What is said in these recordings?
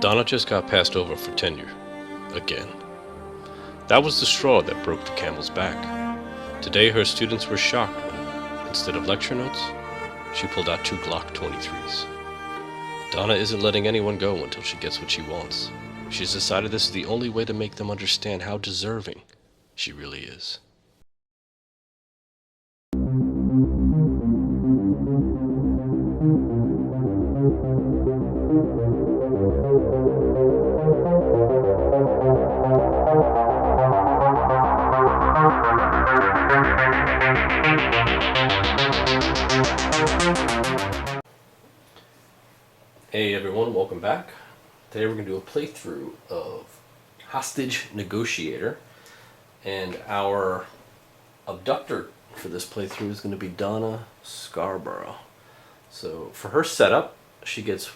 Donna just got passed over for tenure. Again. That was the straw that broke the camel's back. Today her students were shocked when, instead of lecture notes, she pulled out two Glock 23s. Donna isn't letting anyone go until she gets what she wants. She's decided this is the only way to make them understand how deserving she really is. Hey everyone, welcome back. Today we're going to do a playthrough of Hostage Negotiator, and our abductor for this playthrough is going to be Donna Scarborough. So for her setup, she gets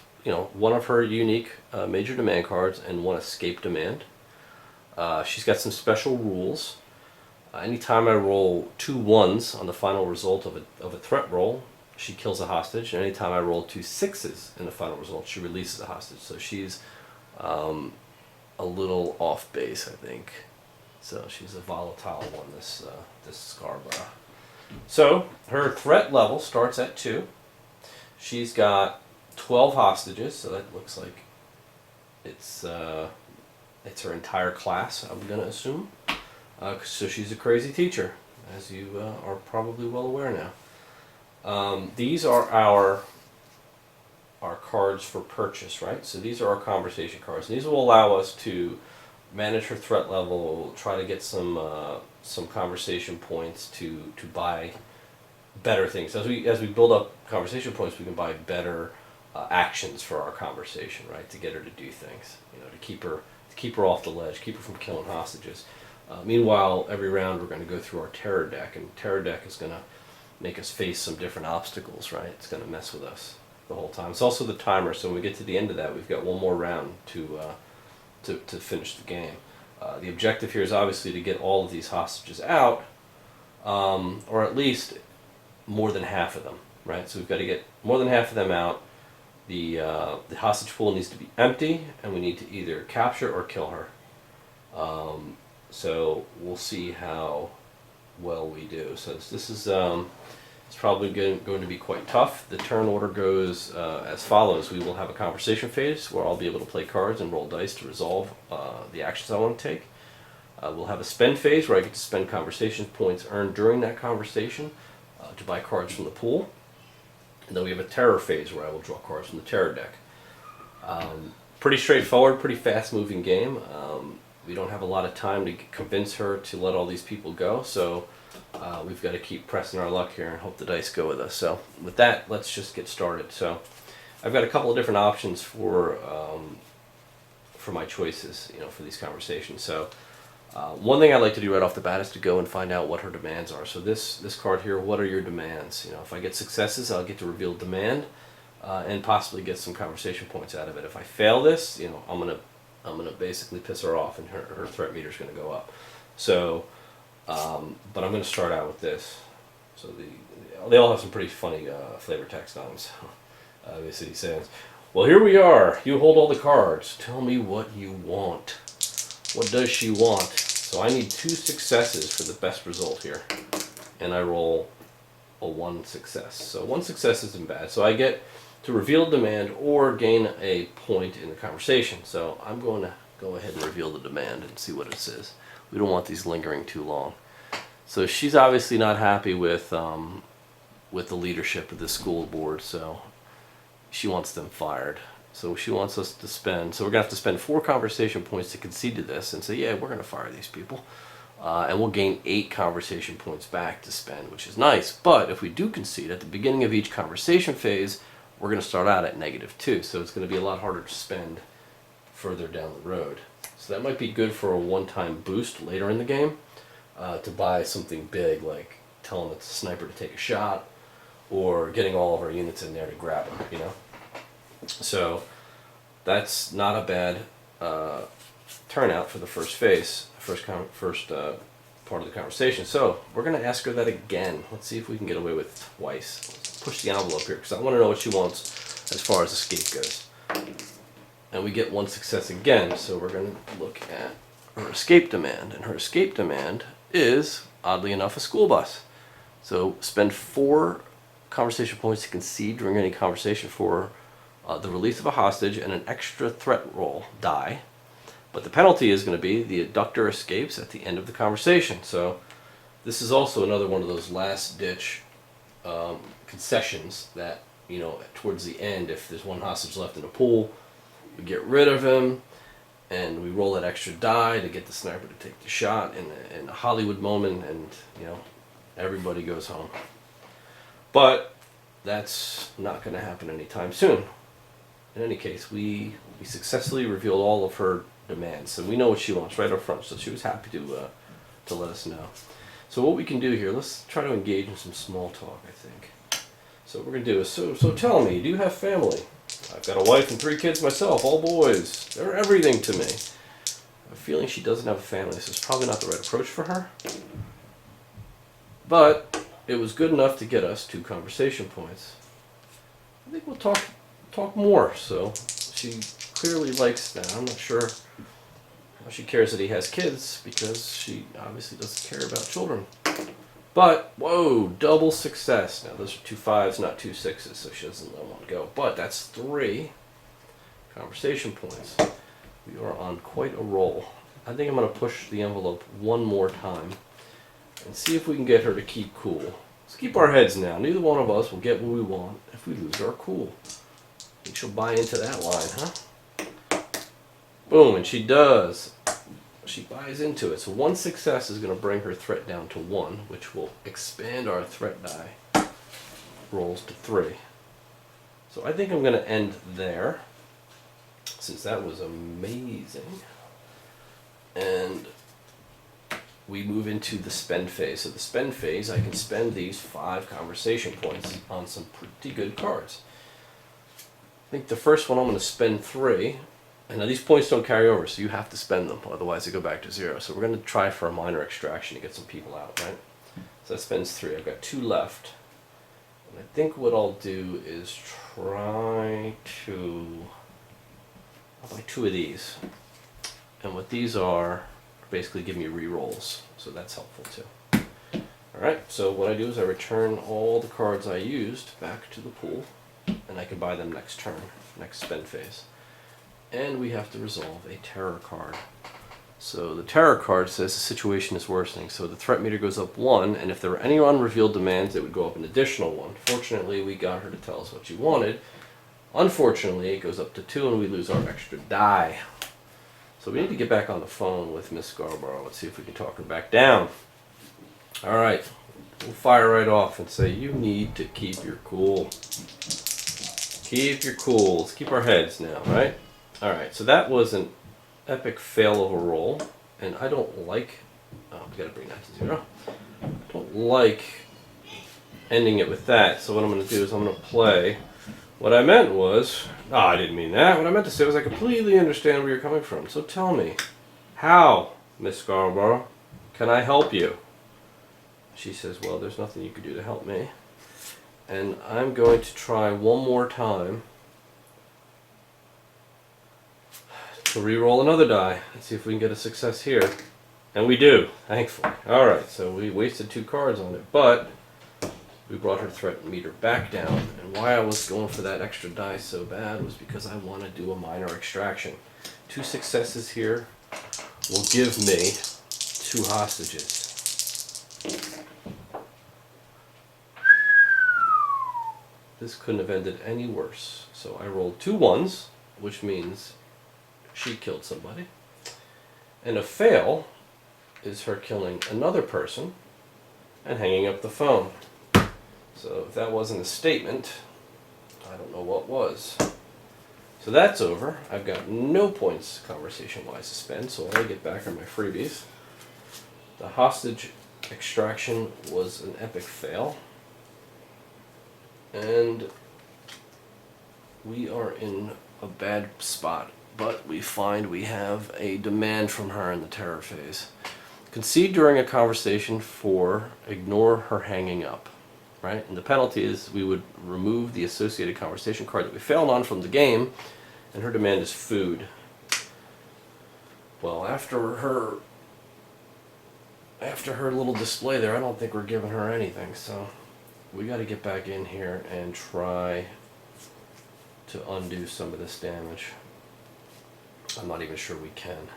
one of her unique major demand cards and one escape demand. She's got some special rules. Anytime I roll 2 1s on the final result of a threat roll, she kills a hostage. And anytime I roll 2 6s in the final result, she releases a hostage. So she's a little off base, I think. So she's a volatile one, this Scarborough. So her threat level starts at 2. She's got 12 hostages, so that looks like it's her entire class, I'm going to assume. So she's a crazy teacher, as you are probably well aware now. These are our cards for purchase, right? So these are our conversation cards. These will allow us to manage her threat level, try to get some conversation points to buy better things. As we build up conversation points, we can buy better actions for our conversation, right? To get her to do things, to keep her off the ledge, keep her from killing hostages. Meanwhile, every round we're going to go through our terror deck, and terror deck is going to make us face some different obstacles, right? It's going to mess with us the whole time. It's also the timer, so when we get to the end of that, we've got one more round to finish the game. The objective here is obviously to get all of these hostages out, or at least more than half of them, right? So we've got to get more than half of them out. The hostage pool needs to be empty, and we need to either capture or kill her. So we'll see how well we do. So this is it's probably going to be quite tough. The turn order goes as follows. We will have a conversation phase where I'll be able to play cards and roll dice to resolve the actions I want to take. We'll have a spend phase where I get to spend conversation points earned during that conversation to buy cards from the pool. And then we have a terror phase where I will draw cards from the terror deck. Pretty straightforward, pretty fast moving game. We don't have a lot of time to convince her to let all these people go, so we've got to keep pressing our luck here and hope the dice go with us. So with that, let's just get started. So I've got a couple of different options for my choices, for these conversations. So one thing I'd like to do right off the bat is to go and find out what her demands are. So this card here, what are your demands? If I get successes, I'll get to reveal demand and possibly get some conversation points out of it. If I fail this, I'm gonna basically piss her off, and her threat meter is gonna go up. So, but I'm gonna start out with this. So they all have some pretty funny flavor text on them. So obviously he says, "Well, here we are. You hold all the cards. Tell me what you want." What does she want? So I need 2 successes for the best result here, and I roll a 1 success. So 1 success isn't bad. So I get to reveal demand or gain a point in the conversation. So I'm going to go ahead and reveal the demand and see what it says. We don't want these lingering too long. So she's obviously not happy with the leadership of the school board, so she wants them fired. So she wants us to spend, so we're going to have to spend 4 conversation points to concede to this and say, yeah, we're going to fire these people. And we'll gain 8 conversation points back to spend, which is nice. But if we do concede at the beginning of each conversation phase, we're going to start out at -2, so it's going to be a lot harder to spend further down the road. So that might be good for a one-time boost later in the game to buy something big, like telling the sniper to take a shot or getting all of our units in there to grab him, So that's not a bad turnout for the first phase, first part of the conversation. So we're going to ask her that again. Let's see if we can get away with twice. Let's push the envelope here because I want to know what she wants as far as escape goes. and we get one success again. So we're going to look at her escape demand, and her escape demand is, oddly enough, a school bus. So spend 4 conversation points to concede during any conversation for the release of a hostage and an extra threat roll die. But the penalty is going to be the abductor escapes at the end of the conversation. So this is also another one of those last ditch concessions that, you know, towards the end, if there's one hostage left in the pool, we get rid of him and we roll that extra die to get the sniper to take the shot in a Hollywood moment, and, you know, everybody goes home. But that's not going to happen anytime soon. In any case, we successfully revealed all of her demands, so we know what she wants right up front. So she was happy to let us know. So what we can do here, let's try to engage in some small talk, I think. So what we're going to do is, so tell me, do you have family? I've got a wife and 3 kids myself, all boys. They're everything to me. I have a feeling she doesn't have a family, so it's probably not the right approach for her. But it was good enough to get us 2 conversation points. I think we'll talk more. So she clearly likes that. I'm not sure how she cares that he has kids, because she obviously doesn't care about children. But, whoa, double success. Now, those are 2 5s, not 2 6s, so she doesn't let one go. But that's 3 conversation points. We are on quite a roll. I think I'm going to push the envelope one more time and see if we can get her to keep cool. Let's keep our heads now. Neither one of us will get what we want if we lose our cool. Think she'll buy into that line, huh? Boom, and she does. She buys into it. So 1 success is going to bring her threat down to 1, which will expand our threat die rolls to 3. So I think I'm going to end there, since that was amazing. And we move into the spend phase. So the spend phase, I can spend these 5 conversation points on some pretty good cards. I think the first one I'm going to spend 3. And now these points don't carry over, so you have to spend them, otherwise they go back to 0. So we're going to try for a minor extraction to get some people out, right? So that spends 3. I've got 2 left. And I think what I'll do is try to... I'll buy 2 of these. And what these are basically give me re-rolls, so that's helpful too. Alright, so what I do is I return all the cards I used back to the pool, and I can buy them next turn, next spend phase. And we have to resolve a terror card. So the terror card says the situation is worsening, so the threat meter goes up 1, and if there were any unrevealed demands, it would go up an additional 1. Fortunately, we got her to tell us what she wanted. Unfortunately, it goes up to 2, and we lose our extra die. So we need to get back on the phone with Miss Scarborough. Let's see if we can talk her back down. Alright, we'll fire right off and say, you need to keep your cool. Keep your cool. Let's keep our heads now, right? Alright, so that was an epic fail of a roll, and I don't like... Oh, we gotta bring that to 0. I don't like ending it with that, so what I'm going to do is I'm going to play... What I meant was... Oh, I didn't mean that. What I meant to say was I completely understand where you're coming from, so tell me, how, Miss Scarborough, can I help you? She says, well, there's nothing you can do to help me. And I'm going to try one more time to re-roll another die and see if we can get a success here. And we do, thankfully. Alright, so we wasted 2 cards on it, but we brought her threat meter back down. And why I was going for that extra die so bad was because I want to do a minor extraction. 2 successes here will give me 2 hostages. This couldn't have ended any worse. So I rolled 2 1s, which means she killed somebody. And a fail is her killing another person and hanging up the phone. So if that wasn't a statement, I don't know what was. So that's over. I've got no points conversation-wise to spend, so all I get back are my freebies. The hostage extraction was an epic fail. And we are in a bad spot, but we find we have a demand from her in the terror phase. Concede during a conversation for ignore her hanging up. Right? And the penalty is we would remove the associated conversation card that we failed on from the game, and her demand is food. Well, after her little display there, I don't think we're giving her anything, so we got to get back in here and try to undo some of this damage. I'm not even sure we can.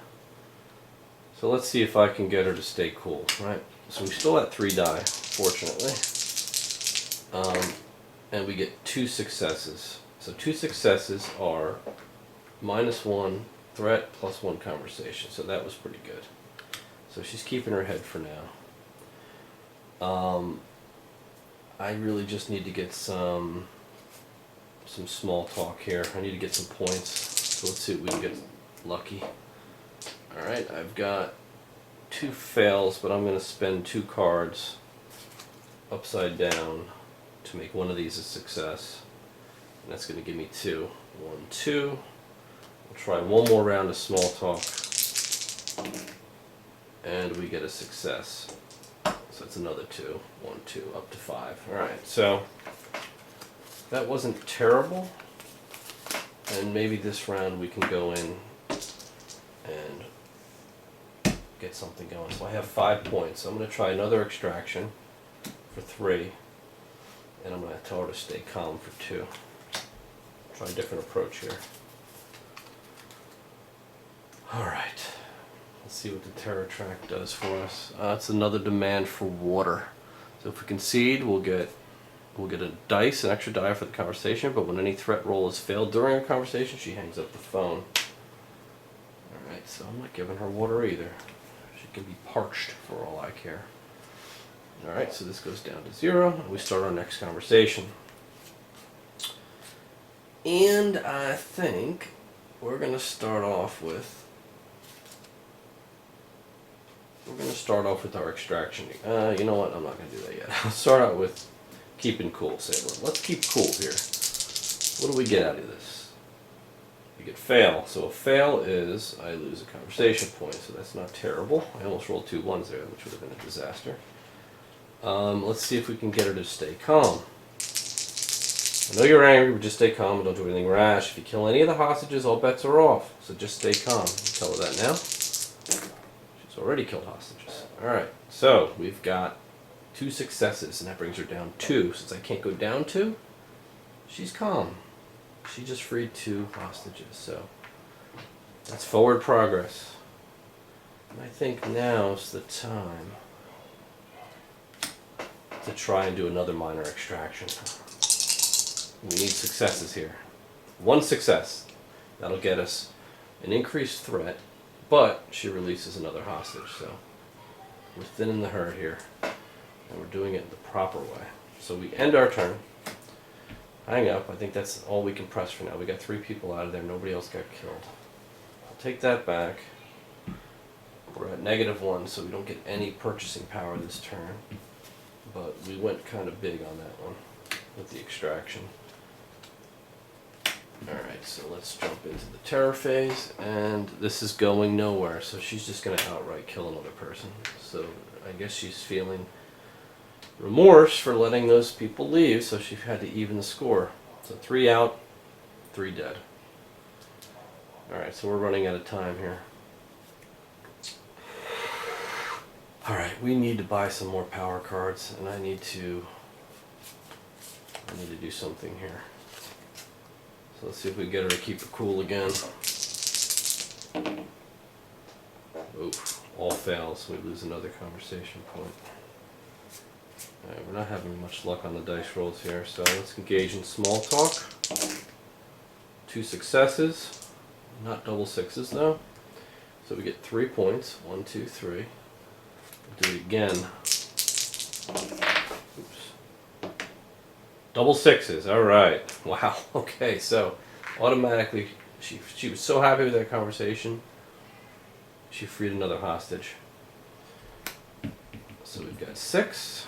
So let's see if I can get her to stay cool, right? So we still at 3 die, fortunately. And we get 2 successes. So 2 successes are -1 threat plus 1 conversation. So that was pretty good. So she's keeping her head for now. I really just need to get some small talk here. I need to get some points. So let's see if we can get lucky. Alright, I've got 2 fails, but I'm going to spend 2 cards upside down to make one of these a success. And that's going to give me 2. 1, 2. We'll try one more round of small talk. And we get a success. So it's another 2. 1, 2, up to 5. Alright, so that wasn't terrible. And maybe this round we can go in and get something going. So I have 5 points. I'm going to try another extraction for 3. And I'm going to tell her to stay calm for 2. Try a different approach here. Alright. Let's see what the terror track does for us. It's another demand for water. So if we concede, we'll get a dice, an extra die for the conversation, but when any threat roll is failed during a conversation, she hangs up the phone. Alright, so I'm not giving her water either. She can be parched for all I care. Alright, so this goes down to 0, and we start our next conversation. And I think we're going to start off with our extraction. You know what? I'm not going to do that yet. I'll start out with keeping cool. Let's keep cool here. What do we get out of this? We get fail. So a fail is I lose a conversation point. So that's not terrible. I almost rolled 2 1s there, which would have been a disaster. Let's see if we can get her to stay calm. I know you're angry, but just stay calm and don't do anything rash. If you kill any of the hostages, all bets are off. So just stay calm. Tell her that now. She's already killed hostages. Alright, so we've got 2 successes, and that brings her down 2. Since I can't go down 2, she's calm. She just freed 2 hostages, so that's forward progress. And I think now's the time to try and do another minor extraction. We need successes here. 1 success. That'll get us an increased threat, but she releases another hostage, so we're thinning the herd here. And we're doing it the proper way. So we end our turn. Hang up. I think that's all we can press for now. We got 3 people out of there. Nobody else got killed. I'll take that back. We're at -1, so we don't get any purchasing power this turn. But we went kind of big on that one with the extraction. Alright, so let's jump into the terror phase. And this is going nowhere. So she's just going to outright kill another person. So I guess she's feeling remorse for letting those people leave, so she had to even the score. So 3 out, 3 dead. Alright, so we're running out of time here. Alright, we need to buy some more power cards, and I need to do something here. So let's see if we can get her to keep it cool again. Oof, all fails, so we lose another conversation point. Alright, we're not having much luck on the dice rolls here, so let's engage in small talk. 2 successes, not double 6s though. So we get 3 points. 1, 2, 3. We'll do it again. Oops. Double 6s. Alright. Wow. Okay, so automatically she was so happy with that conversation. She freed another hostage. So we've got 6.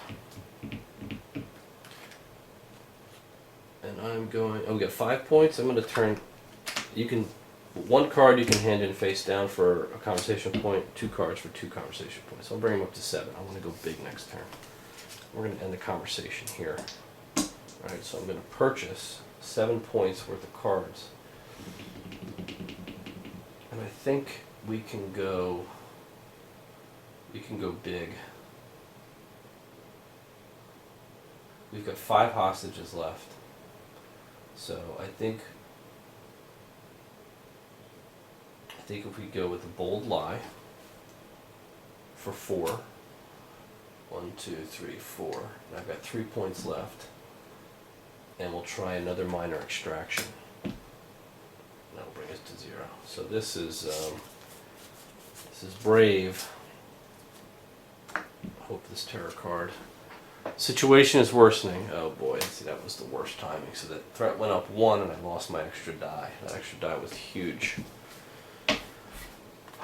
And I'm going, we got 5 points. I'm going to turn, you can, 1 card you can hand in face down for a conversation point, 2 cards for 2 conversation points. So I'll bring them up to 7. I want to go big next turn. We're going to end the conversation here. Alright, so I'm going to purchase 7 points worth of cards. And I think we can go big. We've got 5 hostages left. So I think if we go with a bold lie for 4, 1, 2, 3, 4, and I've got 3 points left, and we'll try another minor extraction. That'll bring us to 0. So this is brave. Hope this terror card. Situation is worsening. Oh boy, see, that was the worst timing. So that threat went up 1 and I lost my extra die. That extra die was huge.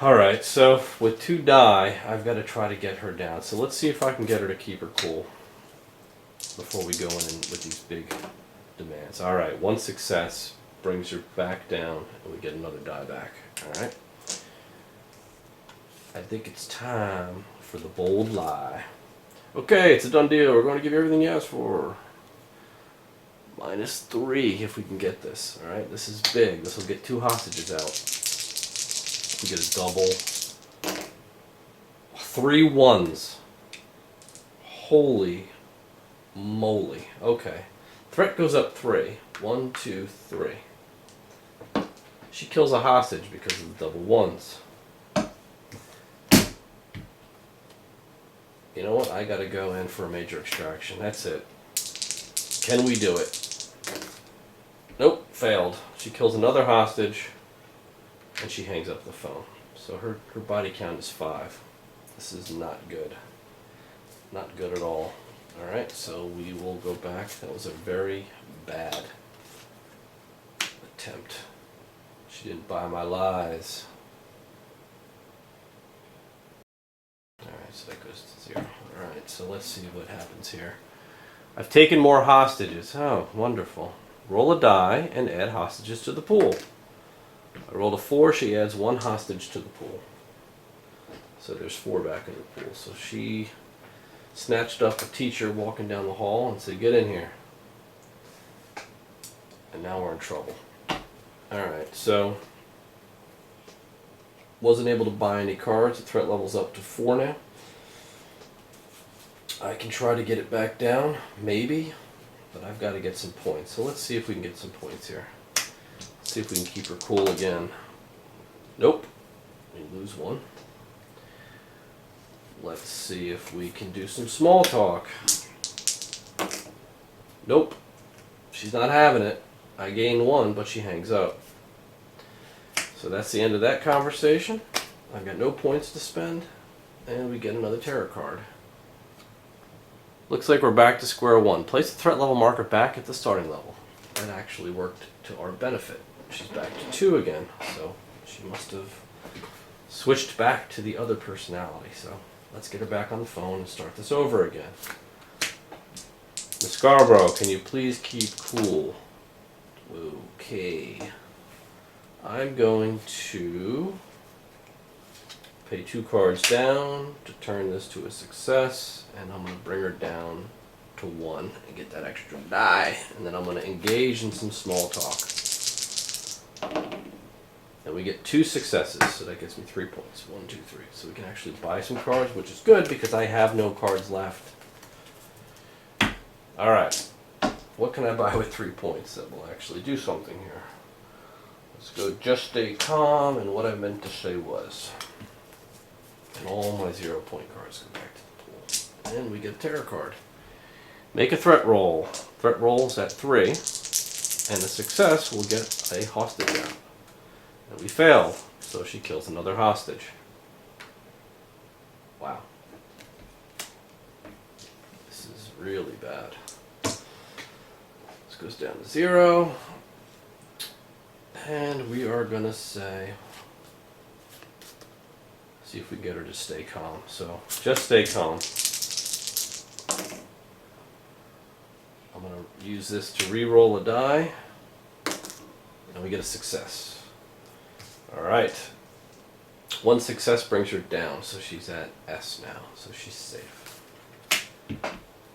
Alright, so with 2 die, I've got to try to get her down. So let's see if I can get her to keep her cool before we go in with these big demands. Alright, 1 success brings her back down and we get another die back. Alright. I think it's time for the bold lie. Okay, it's a done deal. We're going to give you everything you asked for. -3 if we can get this. Alright, this is big. This will get 2 hostages out. We get a double. 3 1s. Holy moly. Okay. Threat goes up 3. 1, 2, 3. She kills a hostage because of the double 1s. You know what? I gotta go in for a major extraction. That's it. Can we do it? Nope, failed. She kills another hostage and she hangs up the phone. So her body count is 5. This is not good. Not good at all. Alright, so we will go back. That was a very bad attempt. She didn't buy my lies. Alright, so that goes to 0. Alright, so let's see what happens here. I've taken more hostages. Oh, wonderful. Roll a die and add hostages to the pool. I rolled a 4, she adds 1 hostage to the pool. So there's 4 back in the pool. So she snatched up a teacher walking down the hall and said, "Get in here." And now we're in trouble. Alright, so wasn't able to buy any cards. The threat level's up to 4 now. I can try to get it back down, maybe, but I've got to get some points. So let's see if we can get some points here. Let's see if we can keep her cool again. Nope. We lose 1. Let's see if we can do some small talk. Nope. She's not having it. I gain 1, but she hangs up. So that's the end of that conversation. I've got no points to spend, and we get another terror card. Looks like we're back to square 1. Place the threat level marker back at the starting level. That actually worked to our benefit. She's back to 2 again, so she must have switched back to the other personality. So let's get her back on the phone and start this over again. Miss Scarborough, can you please keep cool? Okay. I'm going to pay 2 cards down to turn this to a success, and I'm going to bring her down to 1 and get that extra die, and then I'm going to engage in some small talk. And we get 2 successes, so that gets me 3 points. 1, 2, 3. So we can actually buy some cards, which is good because I have no cards left. Alright. What can I buy with 3 points that will actually do something here? Let's go just stay calm, and what I meant to say was, and all my 0 point cards go back to the pool. And we get a terror card. Make a threat roll. Threat rolls at 3, and the success will get a hostage out. And we fail, so she kills another hostage. Wow. This is really bad. This goes down to 0. And we are going to say, see if we can get her to stay calm. So, just stay calm. I'm going to use this to re-roll a die. And we get a success. Alright. 1 success brings her down, so she's at S now. So she's safe.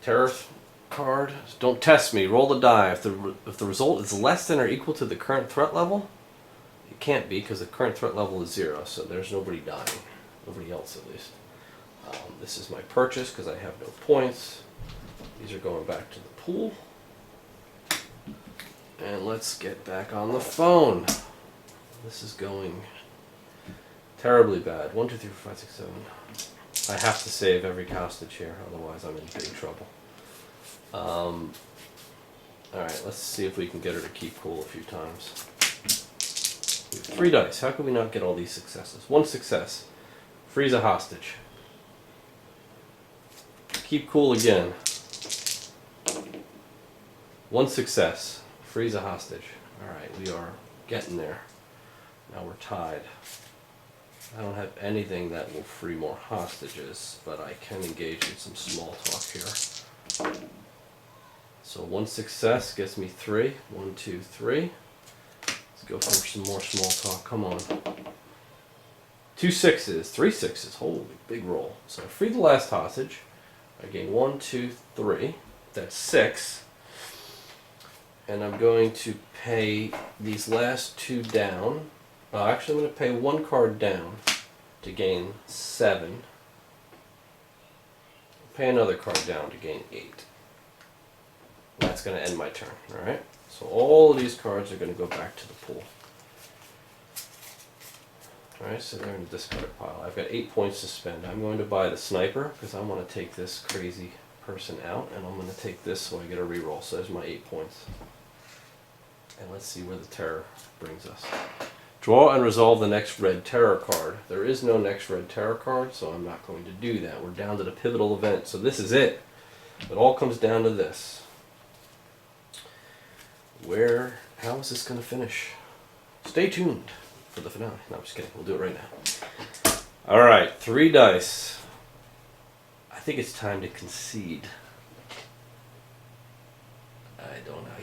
Terror card. Don't test me. Roll the die. If the result is less than or equal to the current threat level, It can't be because the current threat level is 0, so there's nobody dying. Nobody else, at least. This is my purchase because I have no points. These are going back to the pool. And let's get back on the phone. This is going terribly bad. 1, 2, 3, 4, 5, 6, 7. I have to save every hostage here, otherwise I'm in big trouble. Alright, let's see if we can get her to keep cool a few times. We have 3 dice. How can we not get all these successes? 1 success. Freeze a hostage. Keep cool again. 1 success. Freeze a hostage. Alright, we are getting there. Now we're tied. I don't have anything that will free more hostages, but I can engage in some small talk here. So 1 success gets me 3. 1, 2, 3. Let's go for some more small talk. Come on. 2 6s. 3 6s. Holy big roll. So I free the last hostage. I gain 1, 2, 3. That's 6. And I'm going to pay these last 2 down. Actually, I'm going to pay 1 card down to gain 7. Pay another card down to gain 8. That's going to end my turn. Alright? So all of these cards are going to go back to the pool. Alright, so they're in the discard pile. I've got 8 points to spend. I'm going to buy the sniper because I want to take this crazy person out, and I'm going to take this so I get a reroll. So there's my 8 points. And let's see where the terror brings us. Draw and resolve the next red terror card. There is no next red terror card, so I'm not going to do that. We're down to the pivotal event, so this is it. It all comes down to this. How is this going to finish? Stay tuned for the finale. No, I'm just kidding. We'll do it right now. Alright, 3 dice. I think it's time to concede. I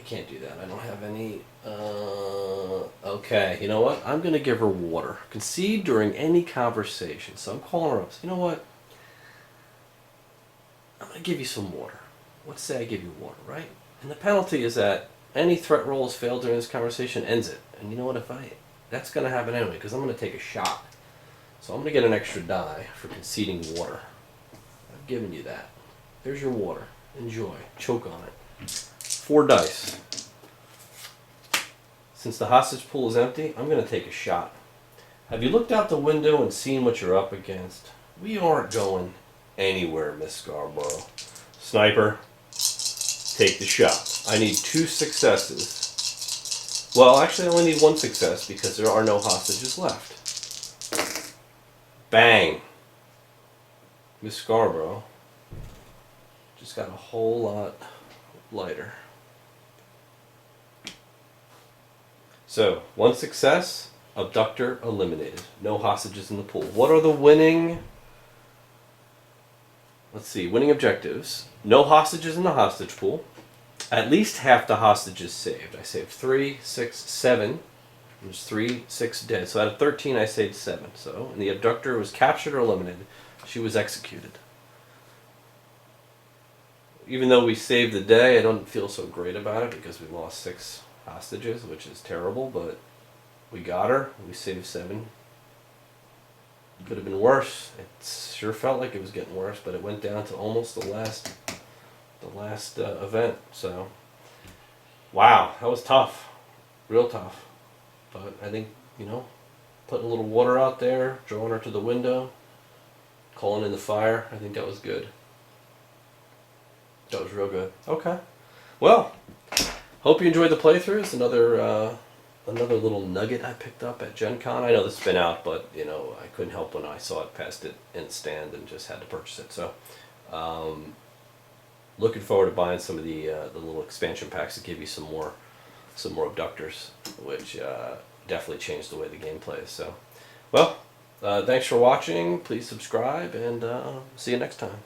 can't do that. I don't have any. Okay, you know what? I'm going to give her water. Concede during any conversation. So I'm calling her up. You know what? I'm going to give you some water. Let's say I give you water, right? And the penalty is that any threat rolls failed during this conversation ends it. And you know what? That's going to happen anyway because I'm going to take a shot. So I'm going to get an extra die for conceding water. I've given you that. There's your water. Enjoy. Choke on it. 4 dice. Since the hostage pool is empty, I'm going to take a shot. Have you looked out the window and seen what you're up against? We aren't going anywhere, Miss Scarborough. Sniper, take the shot. I need 2 successes. Well, actually I only need 1 success because there are no hostages left. Bang. Miss Scarborough just got a whole lot lighter. So, 1 success, abductor eliminated. No hostages in the pool. What are the winning? Let's see, winning objectives. No hostages in the hostage pool. At least half the hostages saved. I saved 3, 6, 7. There's 3, 6 dead. So out of 13, I saved 7. So, and the abductor was captured or eliminated. She was executed. Even though we saved the day, I don't feel so great about it because we lost 6 hostages, which is terrible, but we got her. We saved 7. Could have been worse. It sure felt like it was getting worse, but it went down to almost the last event. So, wow, that was tough, real tough. But I think, putting a little water out there, drawing her to the window, calling in the fire, I think that was good. That was real good. Okay. Well, hope you enjoyed the playthrough. It's another little nugget I picked up at Gen Con. I know this has been out, but I couldn't help when I saw it past it in the stand and just had to purchase it. So, looking forward to buying some of the little expansion packs that give you some more abductors, which definitely changed the way the game plays. So, well, thanks for watching. Please subscribe, and see you next time.